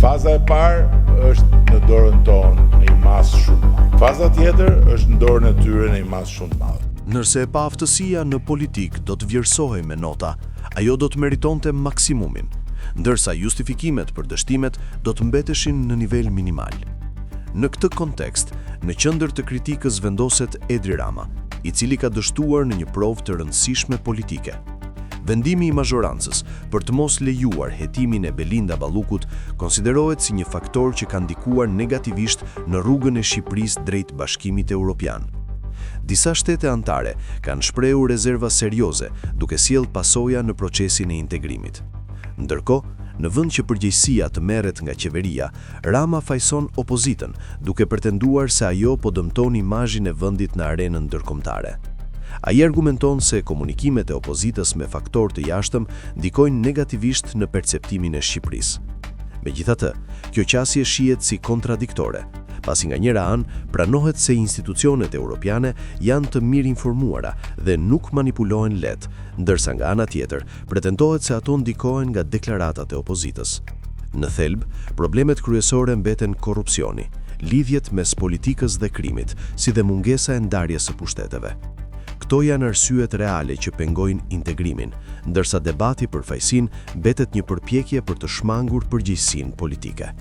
Faza e parë është në dorën tonë në një masë shumë madhe. Faza tjetër është në dorën e tyre në një masë shumë madhe. Nërse e pa aftësia në politik do të vlerësohej me nota, ajo do të meritonte maksimumin, ndërsa justifikimet për dështimet do të mbeteshin në nivel minimal. Në këtë kontekst, në qendër të kritikës vendoset Edi Rama, i cili ka dështuar në një provë të rëndësishme politike. Vendimi i mazhorancës për të mos lejuar hetimin e Belinda Ballukut konsiderohet si një faktor që ka ndikuar negativisht në rrugën e Shqipërisë drejt Bashkimit Evropian. Disa shtete anëtare kanë shprehur rezerva serioze duke sjellë pasoja në procesin e integrimit. Ndërkohë, në vend që përgjegjësia të merret nga qeveria, Rama fajson opozitën duke pretenduar se ajo po dëmton imazhin e vendit në arenën ndërkombëtare. Ai argumenton se komunikimet e opozitës me faktor të jashtëm ndikojnë negativisht në perceptimin e Shqipërisë. Megjithatë, kjo qasje shihet si kontradiktore, pasi nga njëra anë pranohet se institucionet europiane janë të mirë informuara dhe nuk manipulohen lehtë, ndërsa nga ana tjetër pretendohet se ato ndikohen nga deklaratat e opozitës. Në thelb, problemet kryesore mbeten korrupsioni, lidhjet mes politikës dhe krimit, si dhe mungesa e ndarjes së pushteteve. Këto janë arsyet reale që pengojnë integrimin, ndërsa debati për fajsin mbetet një përpjekje për të shmangur përgjegjësinë politike.